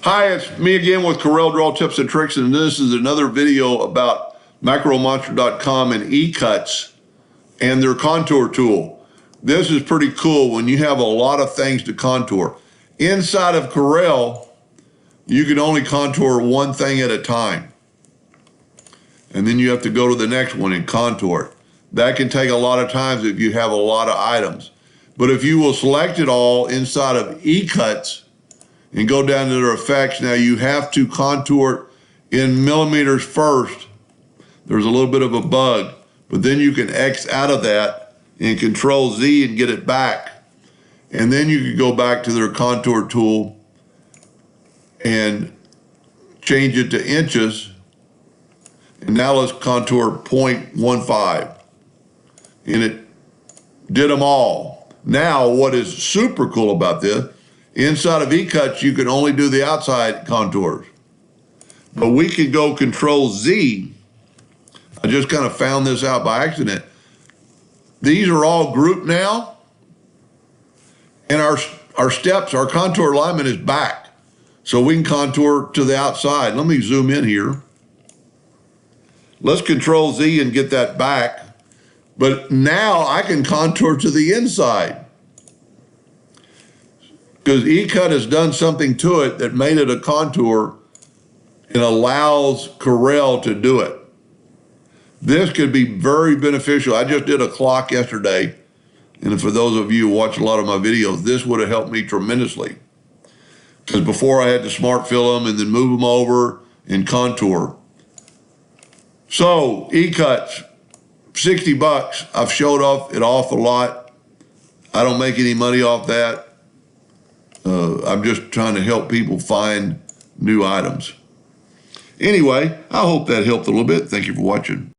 Hi, it's me again with Corel Draw Tips and Tricks, and this is another video about MacroMonster.com and eCuts and their contour tool. This is pretty cool when you have a lot of things to contour. Inside of Corel, you can only contour one thing at a time. And then you have to go to the next one and contour it. That can take a lot of times if you have a lot of items. But if you will select it all inside of eCuts, and go down to their effects. Now you have to contour it in millimeters first. There's a little bit of a bug, but then you can X out of that and Control Z and get it back. And then you can go back to their contour tool and change it to inches. And now let's contour 0.15. And it did them all. Now what is super cool about this, inside of eCuts, you can only do the outside contours. But we can go Control Z. I just kind of found this out by accident. These are all grouped now. And our steps, our contour alignment is back. So we can contour to the outside. Let me zoom in here. Let's Control Z and get that back. But now I can contour to the inside, because eCut has done something to it that made it a contour and allows Corel to do it. This could be very beneficial. I just did a clock yesterday, and for those of you who watch a lot of my videos, this would have helped me tremendously. Because before I had to smart fill them and then move them over and contour. So eCuts, 60 bucks. I've showed off it off a lot. I don't make any money off that. I'm just trying to help people find new items. Anyway, I hope that helped a little bit. Thank you for watching.